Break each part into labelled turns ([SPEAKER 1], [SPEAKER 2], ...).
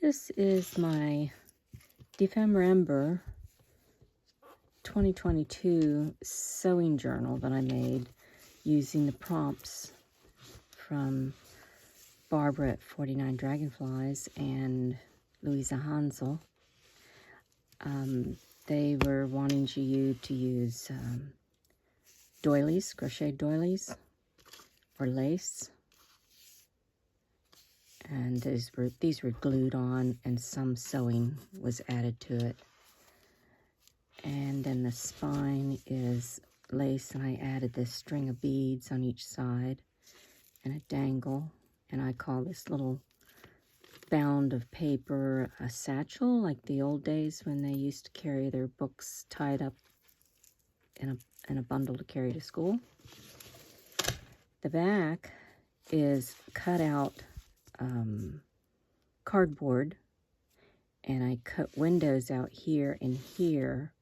[SPEAKER 1] This is my December 2022 sewing journal that I made using the prompts from Barbara at 49 Dragonflies and Louisa Hansel. They were wanting you to use doilies, crocheted doilies, or lace. And these were glued on, and some sewing was added to it. And then the spine is lace, and I added this string of beads on each side and a dangle. And I call this little bound of paper a satchel, like the old days when they used to carry their books tied up in a bundle to carry to school. The back is cut out cardboard, and I cut windows out here and here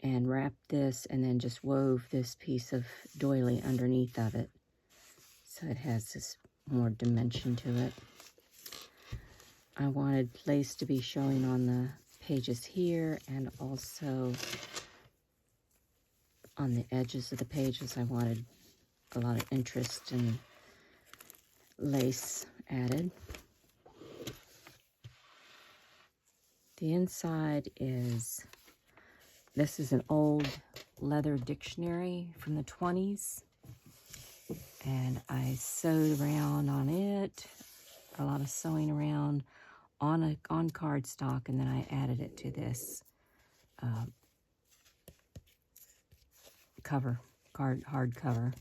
[SPEAKER 1] and wrapped this, and then just wove this piece of doily underneath of it, so it has this more dimension to it. I wanted lace to be showing on the pages here, and also on the edges of the pages. I wanted a lot of interest and lace added. The inside is, this is an old leather dictionary from the 20s, and I sewed around on it, a lot of sewing around on cardstock, and then I added it to this hard cover,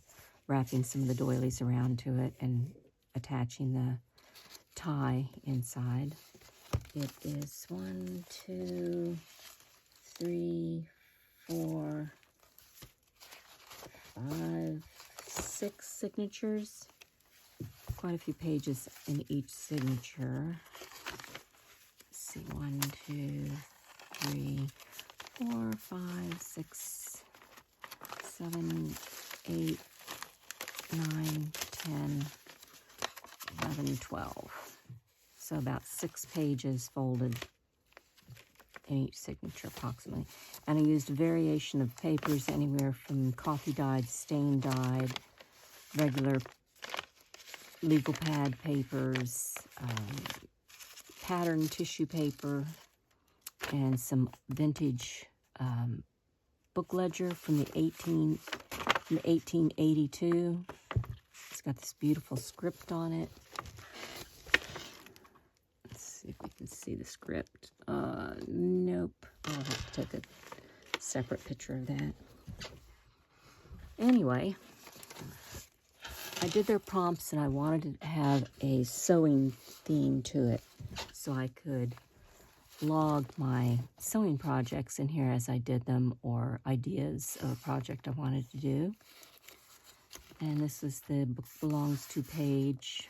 [SPEAKER 1] wrapping some of the doilies around to it and attaching the tie inside. It is 1, 2, 3, 4, 5, 6 signatures. Quite a few pages in each signature. Let's see, 1, 2, 3, 4, 5, 6, 7, 8, 9, 10, 11, 12. So about 6 pages folded in each signature approximately. And I used a variation of papers, anywhere from coffee dyed, stain dyed, regular legal pad papers, pattern tissue paper, and some vintage book ledger from 1882. It's got this beautiful script on it. Let's see if we can see the script. Nope. I'll have to take a separate picture of that. Anyway, I did their prompts, and I wanted to have a sewing theme to it, so I could log my sewing projects in here as I did them, or ideas of a project I wanted to do. And this is the book belongs to page.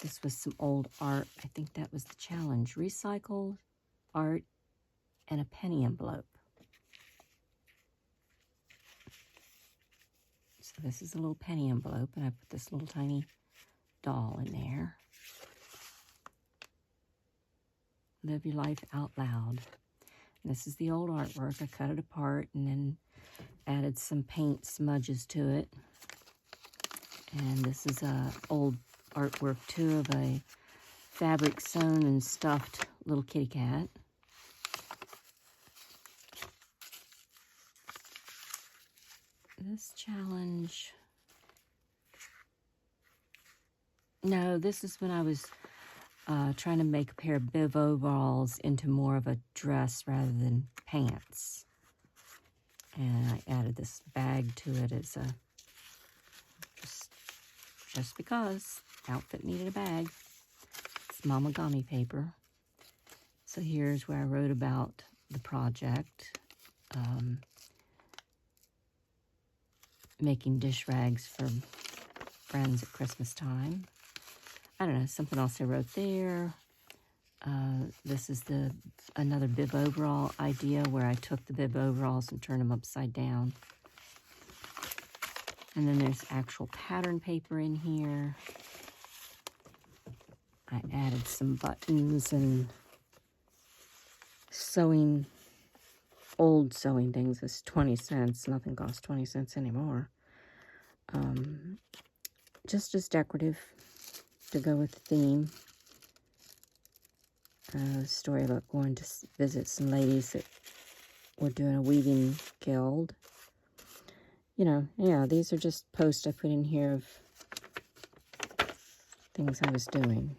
[SPEAKER 1] This was some old art. I think that was the challenge. Recycled art and a penny envelope. So this is a little penny envelope, and I put this little tiny doll in there. Live your life out loud. And this is the old artwork. I cut it apart and then added some paint smudges to it. And this is a old artwork too, of a fabric sewn and stuffed little kitty cat. This challenge, no, this is when I was trying to make a pair of bib overalls into more of a dress rather than pants. And I added this bag to it as a, just because outfit needed a bag. It's mamagami paper. So here's where I wrote about the project. Making dish rags for friends at Christmas time. I don't know, something else I wrote there. This is another bib overall idea, where I took the bib overalls and turned them upside down. And then there's actual pattern paper in here. I added some buttons and sewing, old sewing things. It's 20 cents. Nothing costs 20 cents anymore. Just as decorative to go with the theme. A story about going to visit some ladies that were doing a weaving guild. You know, yeah, these are just posts I put in here of things I was doing.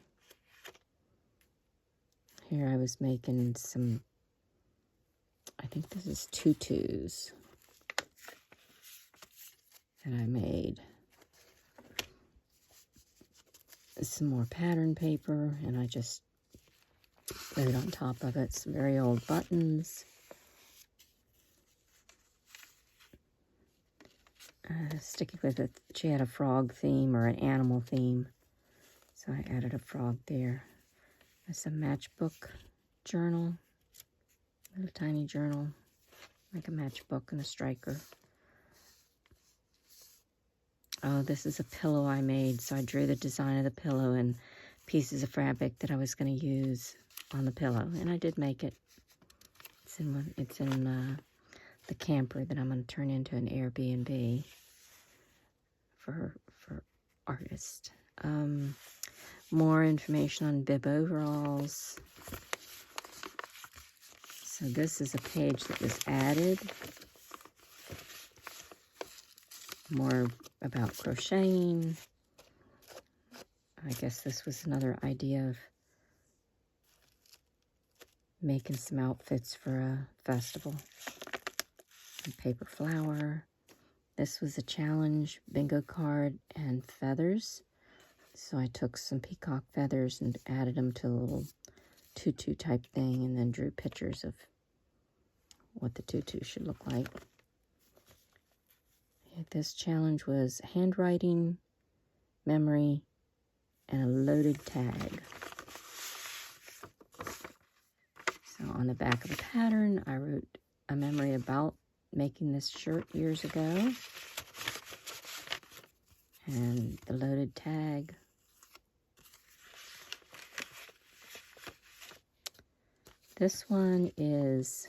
[SPEAKER 1] Here I was making some, I think this is tutus that I made. Some more pattern paper, and I just laid on top of it some very old buttons. Sticking with it, she had a frog theme or an animal theme, so I added a frog there. That's a matchbook journal, little tiny journal, like a matchbook and a striker. Oh, this is a pillow I made, so I drew the design of the pillow and pieces of fabric that I was going to use on the pillow, and I did make it. It's in the camper that I'm going to turn into an Airbnb for artists. More information on bib overalls. So this is a page that was added. More about crocheting. I guess this was another idea of making some outfits for a festival. A paper flower. This was a challenge bingo card and feathers. So I took some peacock feathers and added them to a little tutu type thing, and then drew pictures of what the tutu should look like. This challenge was handwriting, memory, and a loaded tag. So on the back of the pattern, I wrote a memory about making this shirt years ago. And the loaded tag. This one is,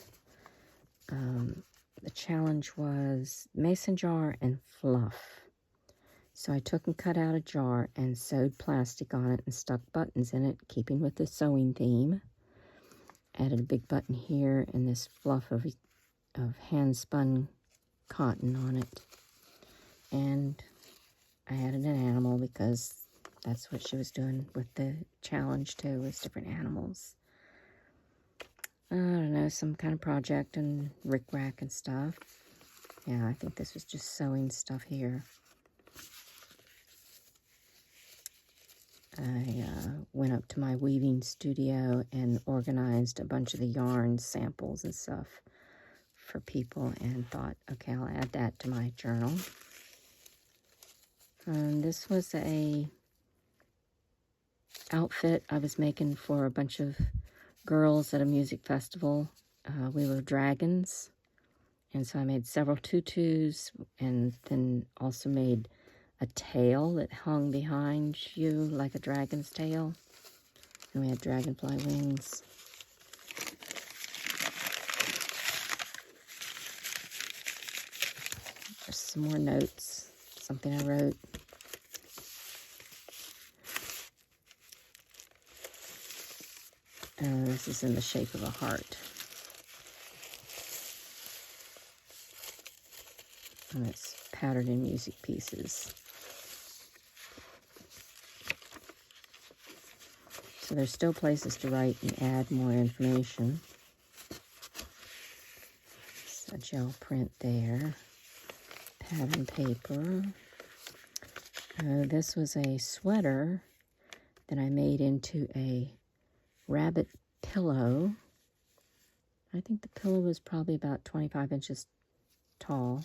[SPEAKER 1] the challenge was mason jar and fluff. So I took and cut out a jar and sewed plastic on it and stuck buttons in it, keeping with the sewing theme. Added a big button here and this fluff of hand-spun cotton on it. And I added an animal because that's what she was doing with the challenge too, was different animals. I don't know, some kind of project and rickrack and stuff. Yeah, I think this was just sewing stuff here. I went up to my weaving studio and organized a bunch of the yarn samples and stuff for people and thought, okay, I'll add that to my journal. This was a outfit I was making for a bunch of girls at a music festival. We were dragons, and so I made several tutus and then also made a tail that hung behind you like a dragon's tail, and we had dragonfly wings. There's some more notes, something I wrote. This is in the shape of a heart. And it's patterned in music pieces. So there's still places to write and add more information. It's a gel print there. Pattern paper. This was a sweater that I made into a rabbit pillow. I think the pillow was probably about 25 inches tall.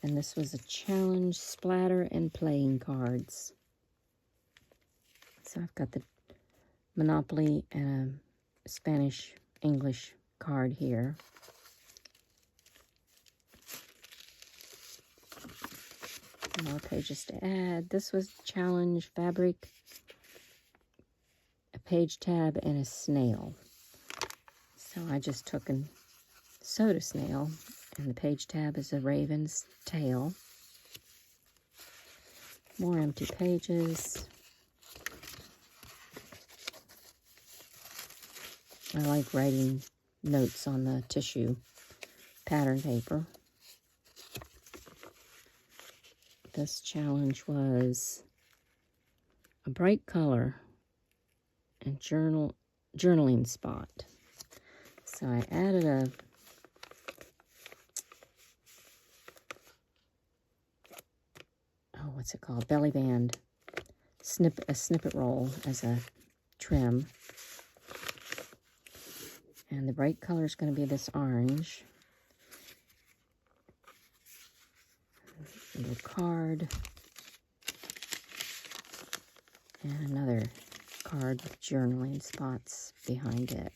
[SPEAKER 1] And this was a challenge splatter and playing cards. So I've got the Monopoly and a Spanish-English card here. More pages to add. This was challenge fabric a page tab, and a snail. So I just took and sewed a snail, and the page tab is a raven's tail. More empty pages. I like writing notes on the tissue pattern paper. This challenge was a bright color and journaling spot. So I added a what's it called? Belly band, a snippet roll as a trim. And the bright color is going to be this orange. A little card. And another card with journaling spots behind it.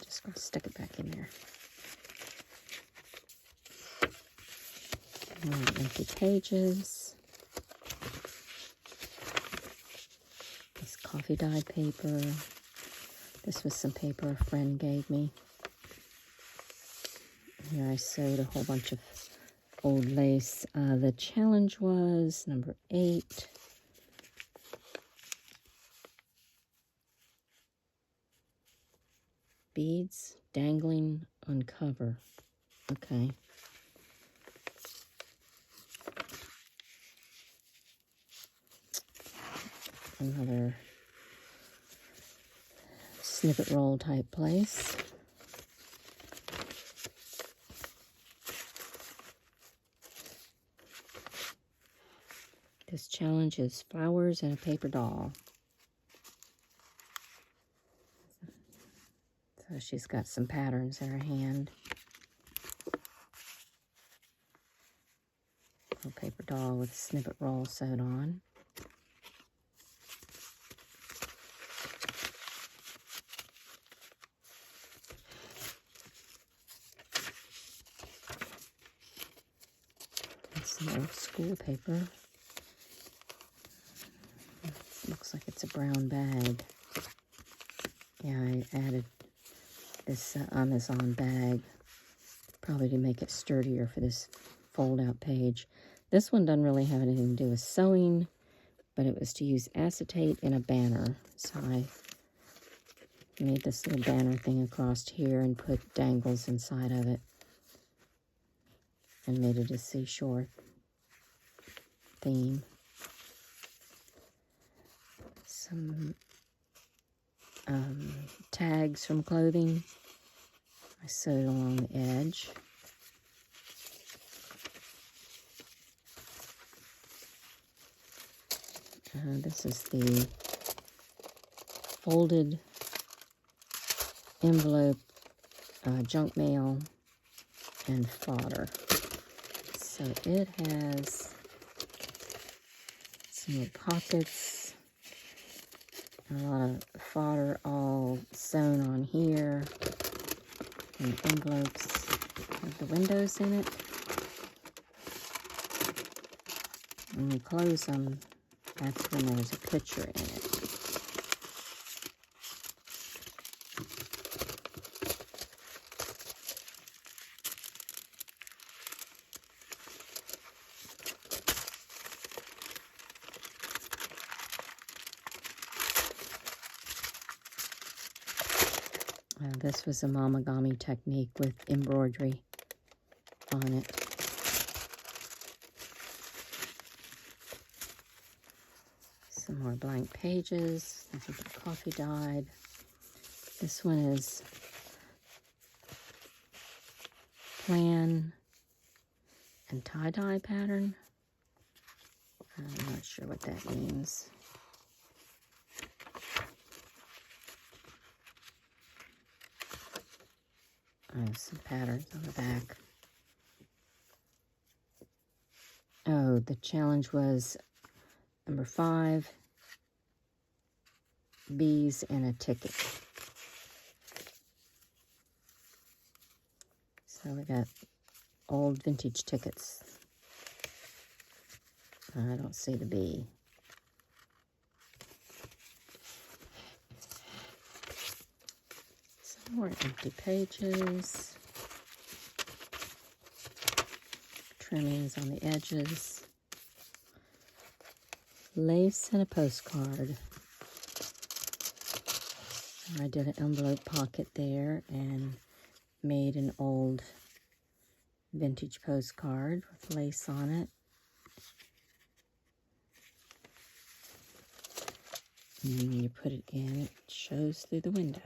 [SPEAKER 1] Just going to stick it back in there. More empty pages. This coffee dyed paper. This was some paper a friend gave me. Here I sewed a whole bunch of old lace. The challenge was number 8. Beads dangling on cover. Okay. Another snippet roll type place. This challenge is flowers and a paper doll. So she's got some patterns in her hand. A paper doll with a snippet roll sewed on. Some old school paper. Looks like it's a brown bag. Yeah, I added this Amazon bag probably to make it sturdier for this fold-out page. This one doesn't really have anything to do with sewing, but it was to use acetate in a banner. So I made this little banner thing across here and put dangles inside of it and made it a seashore theme. Some tags from clothing. I sewed along the edge. This is the folded envelope, junk mail, and fodder. So it has some little pockets, a lot of fodder all sewn on here, and the envelopes have the windows in it. When you close them, that's when there's a picture in it. This was a mamagami technique with embroidery on it. Some more blank pages. I think the coffee dyed. This one is plan and tie-dye pattern. I'm not sure what that means. Some patterns on the back. Oh, the challenge was number 5, bees and a ticket. So we got old vintage tickets. I don't see the bee. Some more empty pages. Trimmings on the edges. Lace and a postcard. I did an envelope pocket there and made an old vintage postcard with lace on it. And when you put it in, it shows through the window.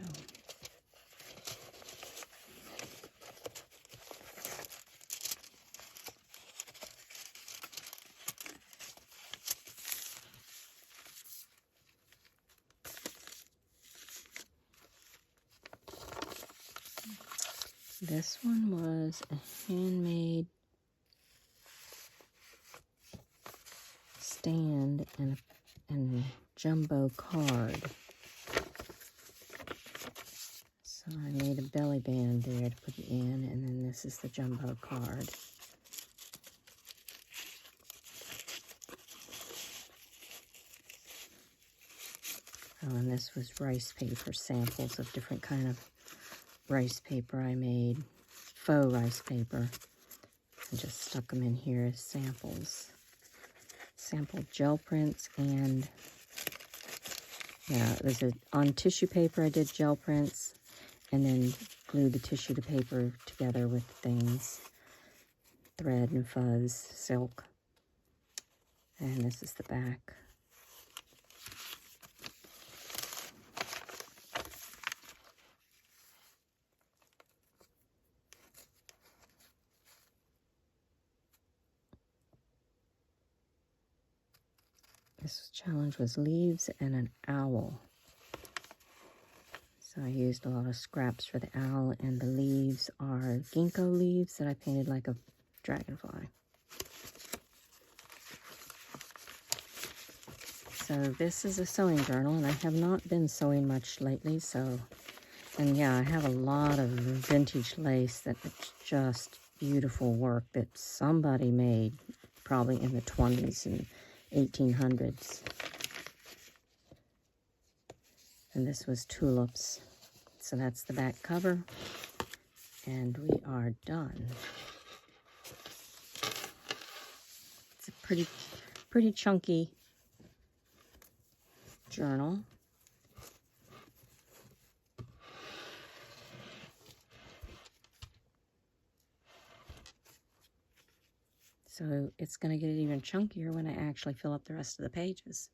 [SPEAKER 1] This one was a handmade stand and jumbo card. So I made a belly band there to put it in, and then this is the jumbo card. Oh, and this was rice paper samples of different kind of rice paper I made, faux rice paper. I just stuck them in here as samples. Sample gel prints, and yeah, it was on tissue paper I did gel prints, and then glued the tissue to paper together with things, thread and fuzz, silk. And this is the back. This challenge was leaves and an owl. So I used a lot of scraps for the owl, and the leaves are ginkgo leaves that I painted like a dragonfly. So this is a sewing journal, and I have not been sewing much lately, so, and yeah, I have a lot of vintage lace that it's just beautiful work that somebody made probably in the 20s and 1800s. And this was tulips. So that's the back cover, and we are done. It's a pretty chunky journal. So it's going to get even chunkier when I actually fill up the rest of the pages.